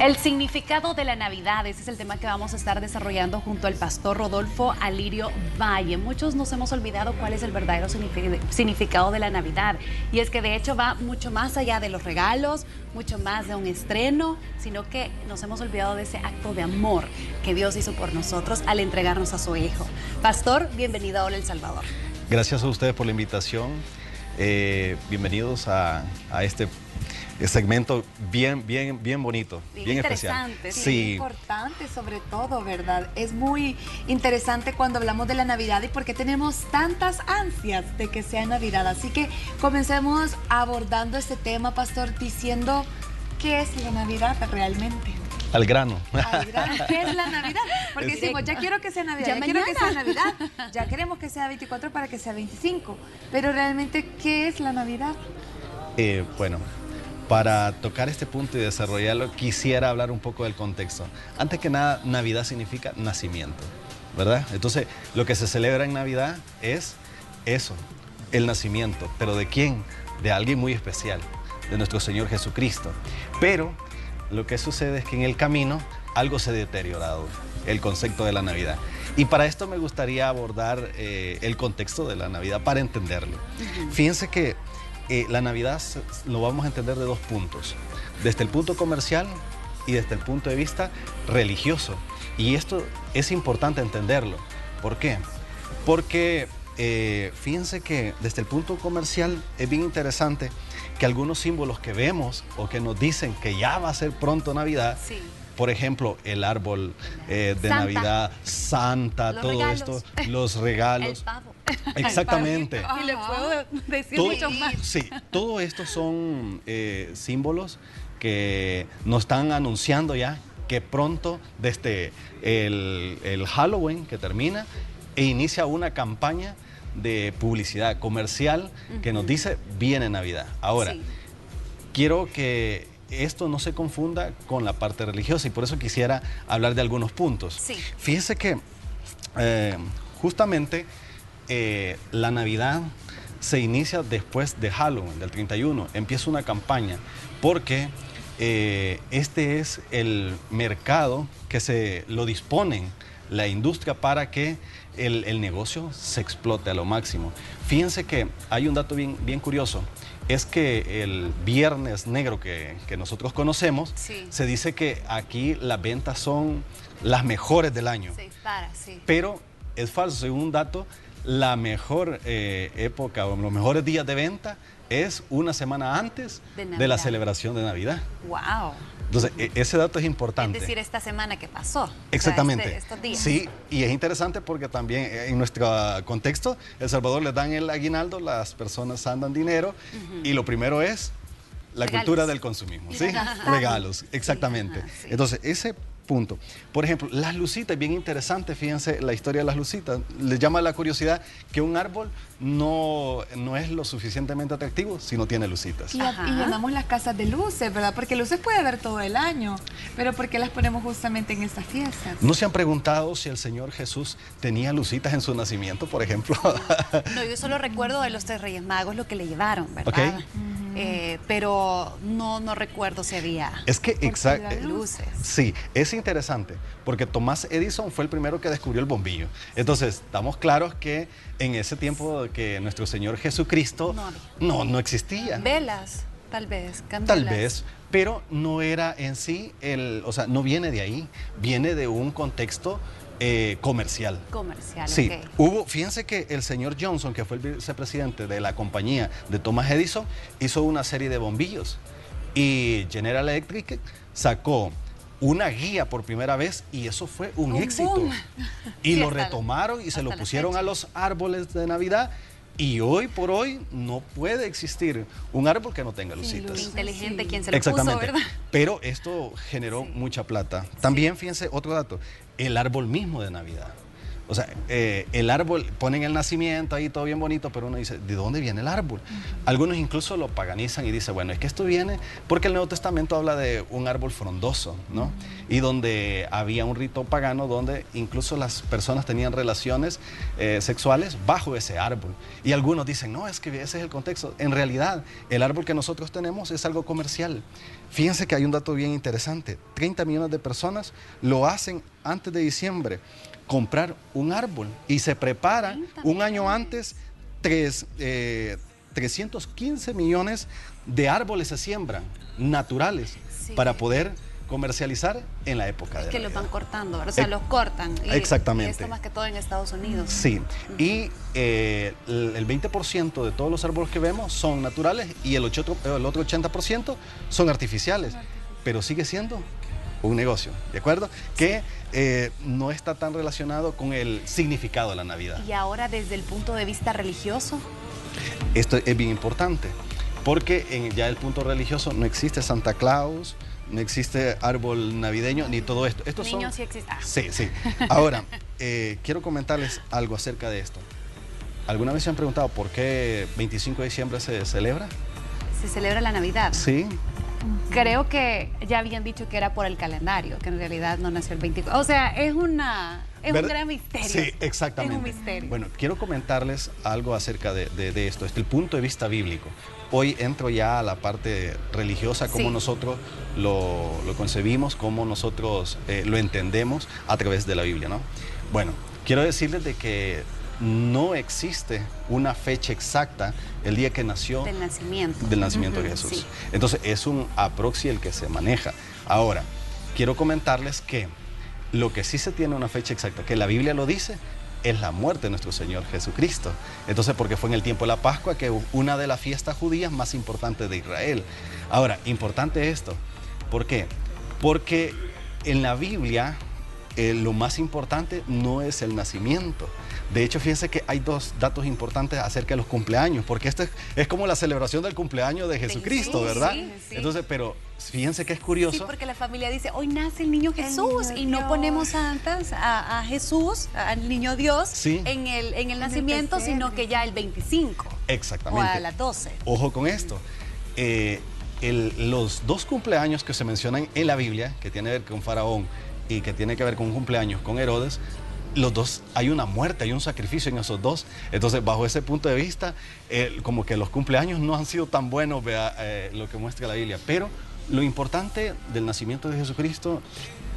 El significado de la Navidad, ese es el tema que vamos a estar desarrollando junto al pastor Rodolfo Alirio Valle. Muchos nos hemos olvidado cuál es el verdadero significado de la Navidad. Y es que de hecho va mucho más allá de los regalos, mucho más de un estreno, sino que nos hemos olvidado de ese acto de amor que Dios hizo por nosotros al entregarnos a su Hijo. Pastor, bienvenido a Hola El Salvador. Gracias a ustedes por la invitación. Bienvenidos a este segmento bien bonito, bien especial. Sí, muy importante sobre todo, ¿verdad? Es muy interesante cuando hablamos de la Navidad y por qué tenemos tantas ansias de que sea Navidad. Así que comencemos abordando este tema, pastor, diciendo qué es la Navidad realmente. Al grano. Al grano. ¿Qué es la Navidad? Porque decimos, ya quiero que sea Navidad, ya quiero que sea Navidad, ya queremos que sea 24 para que sea 25. Pero realmente, ¿qué es la Navidad? Bueno, para tocar este punto y desarrollarlo, quisiera hablar un poco del contexto. Antes que nada, Navidad significa nacimiento, ¿verdad? Entonces, lo que se celebra en Navidad es eso, el nacimiento. ¿Pero de quién? De alguien muy especial, de nuestro Señor Jesucristo. Pero lo que sucede es que en el camino algo se ha deteriorado, el concepto de la Navidad. Y para esto me gustaría abordar el contexto de la Navidad para entenderlo. Fíjense que la Navidad lo vamos a entender de dos puntos, desde el punto comercial y desde el punto de vista religioso. Y esto es importante entenderlo. ¿Por qué? Porque fíjense que desde el punto comercial es bien interesante que algunos símbolos que vemos o que nos dicen que ya va a ser pronto Navidad, sí. Por ejemplo, el árbol de Santa. Navidad, Santa, los todo regalos. Esto, los regalos. El pavo. Exactamente. Y le puedo decir mucho más. Sí, todo esto son símbolos que nos están anunciando ya que pronto, desde el Halloween que termina, e inicia una campaña de publicidad comercial que nos dice viene Navidad. Ahora, sí. Quiero que esto no se confunda con la parte religiosa y por eso quisiera hablar de algunos puntos. Sí. Fíjese que justamente la Navidad se inicia después de Halloween, del 31. Empieza una campaña porque este es el mercado que lo disponen la industria para que el negocio se explote a lo máximo. Fíjense que hay un dato bien curioso. Es que el Viernes Negro que nosotros conocemos, sí. Se dice que aquí las ventas son las mejores del año. Se dispara, sí. Pero es falso, según un dato, la mejor época o los mejores días de venta es una semana antes de la celebración de Navidad. ¡Wow! Entonces, ese dato es importante. Es decir, esta semana que pasó. Exactamente. O sea, estos días. Sí, y es interesante porque también en nuestro contexto, El Salvador les dan el aguinaldo, las personas andan dinero y lo primero es la cultura del consumismo. ¿Sí? Regalos, exactamente. Sí. Entonces, ese punto. Por ejemplo, las lucitas, bien interesante, fíjense la historia de las lucitas. Les llama la curiosidad que un árbol no es lo suficientemente atractivo si no tiene lucitas. Y llenamos las casas de luces, ¿verdad? Porque luces puede haber todo el año, pero ¿por qué las ponemos justamente en estas fiestas? ¿No se han preguntado si el Señor Jesús tenía lucitas en su nacimiento, por ejemplo? No, yo solo recuerdo de los 3 Reyes Magos lo que le llevaron, ¿verdad? Okay. Pero no recuerdo si había luces. Sí, es interesante, porque Thomas Edison fue el primero que descubrió el bombillo. Entonces, estamos claros que en ese tiempo que nuestro Señor Jesucristo no existía. Velas, tal vez, candelas. Tal vez, pero no era en sí, o sea, no viene de ahí, viene de un contexto comercial. Comercial, sí. Okay. Fíjense que el señor Johnson, que fue el vicepresidente de la compañía de Thomas Edison, hizo una serie de bombillos y General Electric sacó una guía por primera vez y eso fue un éxito. Boom. Y sí, lo retomaron y se lo pusieron a los árboles de Navidad. Y hoy por hoy no puede existir un árbol que no tenga lucitas. Qué inteligente quien se lo puso, ¿verdad? Pero esto generó mucha plata. También, fíjense, otro dato, el árbol mismo de Navidad. O sea, el árbol, ponen el nacimiento ahí, todo bien bonito, pero uno dice, ¿de dónde viene el árbol? Algunos incluso lo paganizan y dicen, bueno, es que esto viene porque el Nuevo Testamento habla de un árbol frondoso, ¿no? y donde había un rito pagano donde incluso las personas tenían relaciones sexuales bajo ese árbol. Y algunos dicen, no, es que ese es el contexto. En realidad, el árbol que nosotros tenemos es algo comercial. Fíjense que hay un dato bien interesante. 30 millones de personas lo hacen antes de diciembre, comprar un árbol, y se prepara un año antes 315 millones de árboles se siembran, naturales, para poder comercializar en la época de que Navidad. los van cortando, ¿verdad? O sea, los cortan. Exactamente. Y esto más que todo en Estados Unidos. Sí, y el 20% de todos los árboles que vemos son naturales y el otro 80% son artificiales, pero sigue siendo un negocio, ¿de acuerdo? Que no está tan relacionado con el significado de la Navidad. Y ahora, desde el punto de vista religioso, esto es bien importante, porque en ya el punto religioso no existe Santa Claus, no existe árbol navideño, ni todo esto. Estos niños son... sí existen. Sí, sí. Ahora, quiero comentarles algo acerca de esto. ¿Alguna vez se han preguntado por qué 25 de diciembre se celebra? Se celebra la Navidad. Sí. Creo que ya habían dicho que era por el calendario, que en realidad no nació el 24. O sea, es un gran misterio. Sí, exactamente. Es un misterio. Bueno, quiero comentarles algo acerca de esto, desde el punto de vista bíblico. Hoy entro ya a la parte religiosa, cómo Sí. nosotros lo concebimos, cómo nosotros lo entendemos a través de la Biblia, ¿no? Bueno, quiero decirles de que no existe una fecha exacta el día que nació Del nacimiento. de Jesús. Sí. Entonces es un aproxi el que se maneja. Ahora, quiero comentarles que lo que sí se tiene una fecha exacta, que la Biblia lo dice, es la muerte de nuestro Señor Jesucristo. Entonces, porque fue en el tiempo de la Pascua, que una de las fiestas judías más importantes de Israel. Ahora, importante esto. ¿Por qué? Porque en la Biblia lo más importante no es el nacimiento. De hecho, fíjense que hay dos datos importantes acerca de los cumpleaños, porque esto es como la celebración del cumpleaños de Jesucristo, Sí, ¿verdad? sí. Entonces, pero fíjense que es curioso. Sí, porque la familia dice, hoy nace el niño Jesús, niño y no Dios. ponemos antes a Jesús, al niño Dios, Sí. en el nacimiento, pesebre. sino que ya el 25 Exactamente. o a las 12. Ojo con esto. Los dos cumpleaños que se mencionan en la Biblia, que tiene que ver con Faraón y que tiene que ver con un cumpleaños con Herodes, los dos, hay una muerte, hay un sacrificio en esos dos. Entonces, bajo ese punto de vista, como que los cumpleaños no han sido tan buenos, lo que muestra la Biblia. Pero lo importante del nacimiento de Jesucristo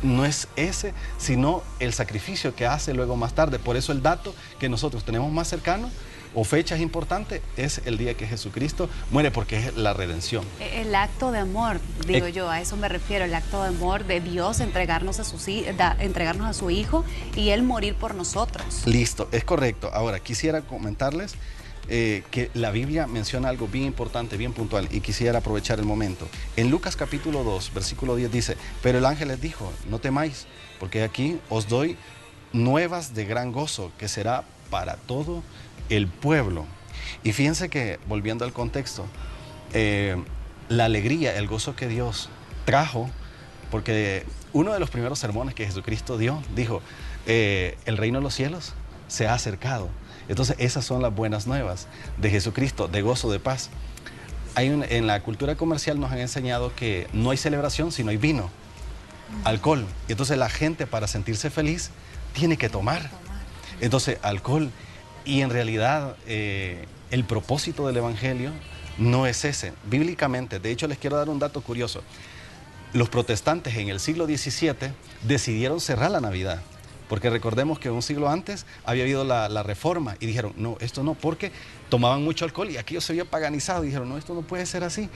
no es ese, sino el sacrificio que hace luego más tarde. Por eso el dato que nosotros tenemos más cercano o fechas importantes es el día que Jesucristo muere, porque es la redención. El acto de amor, digo yo, a eso me refiero, el acto de amor de Dios, entregarnos a su Hijo y Él morir por nosotros. Listo, es correcto. Ahora, quisiera comentarles que la Biblia menciona algo bien importante, bien puntual, y quisiera aprovechar el momento. En Lucas capítulo 2, versículo 10 dice, pero el ángel les dijo, no temáis, porque aquí os doy nuevas de gran gozo, que será para todo el pueblo. Y fíjense que, volviendo al contexto, la alegría, el gozo que Dios trajo, porque uno de los primeros sermones que Jesucristo dio, dijo, el reino de los cielos se ha acercado. Entonces, esas son las buenas nuevas de Jesucristo, de gozo, de paz. En la cultura comercial nos han enseñado que no hay celebración si no hay vino, alcohol. Y entonces la gente, para sentirse feliz, tiene que tomar. Entonces, alcohol. Y en realidad, el propósito del Evangelio no es ese. Bíblicamente, de hecho, les quiero dar un dato curioso. Los protestantes en el siglo XVII decidieron cerrar la Navidad, porque recordemos que un siglo antes había habido la Reforma y dijeron, no, esto no, porque tomaban mucho alcohol y aquello se había paganizado y dijeron, no, esto no puede ser así.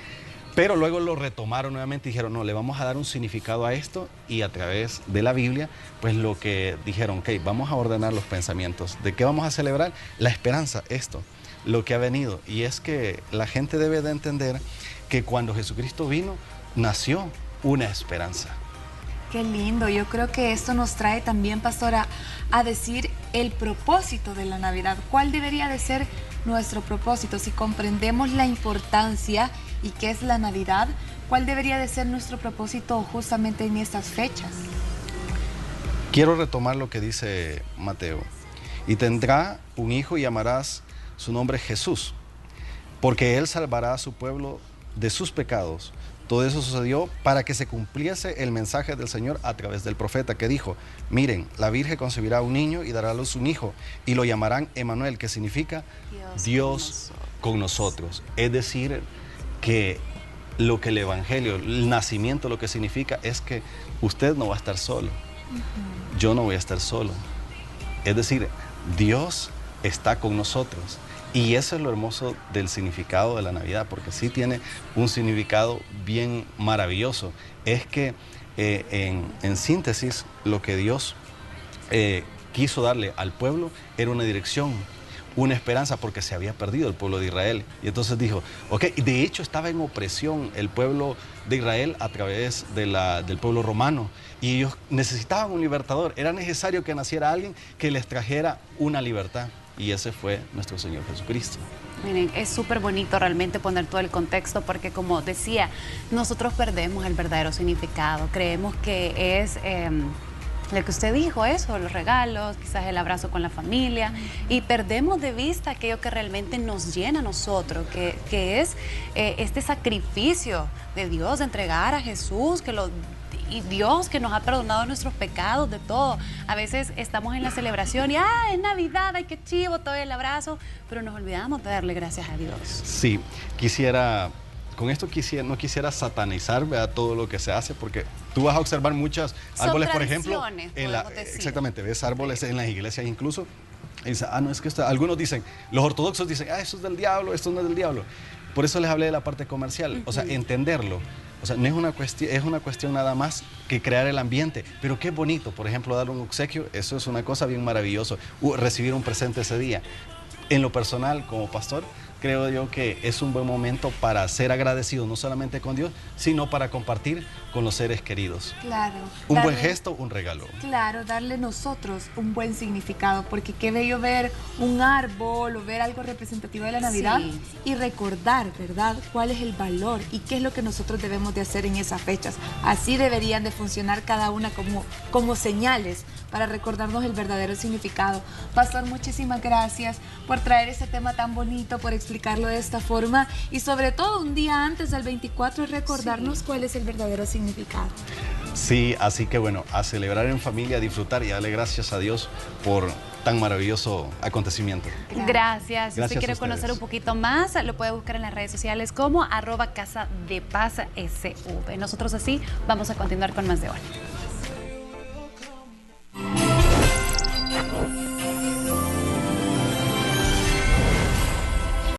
Pero luego lo retomaron nuevamente y dijeron, no, le vamos a dar un significado a esto, y a través de la Biblia, pues lo que dijeron, ok, vamos a ordenar los pensamientos. ¿De qué vamos a celebrar? La esperanza, esto, lo que ha venido. Y es que la gente debe de entender que cuando Jesucristo vino, nació una esperanza. Qué lindo, yo creo que esto nos trae también, pastora, a decir el propósito de la Navidad. ¿Cuál debería de ser nuestro propósito? Si comprendemos la importancia y qué es la Navidad, ¿cuál debería de ser nuestro propósito justamente en estas fechas? Quiero retomar lo que dice Mateo. Y tendrá un hijo y llamarás su nombre Jesús, porque él salvará a su pueblo de sus pecados. Todo eso sucedió para que se cumpliese el mensaje del Señor a través del profeta que dijo, miren, la Virgen concebirá un niño y dará a luz un hijo y lo llamarán Emmanuel, que significa Dios con nosotros. Es decir, que lo que el Evangelio, el nacimiento, lo que significa es que usted no va a estar solo. Yo no voy a estar solo. Es decir, Dios está con nosotros. Y eso es lo hermoso del significado de la Navidad, porque sí tiene un significado bien maravilloso. Es que en síntesis, lo que Dios quiso darle al pueblo era una dirección, una esperanza, porque se había perdido el pueblo de Israel. Y entonces dijo, ok, de hecho estaba en opresión el pueblo de Israel a través del pueblo romano. Y ellos necesitaban un libertador. Era necesario que naciera alguien que les trajera una libertad. Y ese fue nuestro Señor Jesucristo. Miren, es súper bonito realmente poner todo el contexto porque, como decía, nosotros perdemos el verdadero significado. Creemos que es lo que usted dijo, eso, los regalos, quizás el abrazo con la familia, y perdemos de vista aquello que realmente nos llena a nosotros, que es este sacrificio de Dios, de entregar a Jesús, y Dios que nos ha perdonado nuestros pecados, de todo. A veces estamos en la celebración y es Navidad, ay, qué chivo, todo el abrazo, pero nos olvidamos de darle gracias a Dios. Sí, con esto no quisiera satanizar, ¿verdad?, todo lo que se hace, porque tú vas a observar muchos árboles, por ejemplo, exactamente, ves árboles en las iglesias incluso, y dice, no, es que algunos dicen, los ortodoxos dicen, eso es del diablo, esto no es del diablo. Por eso les hablé de la parte comercial, o sea, entenderlo. O sea, no es una cuestión nada más que crear el ambiente, pero qué bonito, por ejemplo, dar un obsequio, eso es una cosa bien maravillosa, recibir un presente ese día. En lo personal, como pastor, creo yo que es un buen momento para ser agradecido, no solamente con Dios, sino para compartir con los seres queridos. Claro. Un buen gesto, un regalo. Claro, darle nosotros un buen significado, porque qué bello ver un árbol o ver algo representativo de la Navidad y recordar, ¿verdad?, cuál es el valor y qué es lo que nosotros debemos de hacer en esas fechas. Así deberían de funcionar cada una como señales para recordarnos el verdadero significado. Pastor, muchísimas gracias por traer este tema tan bonito, por explicarlo de esta forma y sobre todo un día antes del 24 recordarnos cuál es el verdadero significado. Sí, así que bueno, a celebrar en familia, a disfrutar y darle gracias a Dios por tan maravilloso acontecimiento. Gracias. Si usted quiere conocer un poquito más, lo puede buscar en las redes sociales como @casadepaz.sv. Nosotros así vamos a continuar con más de hoy.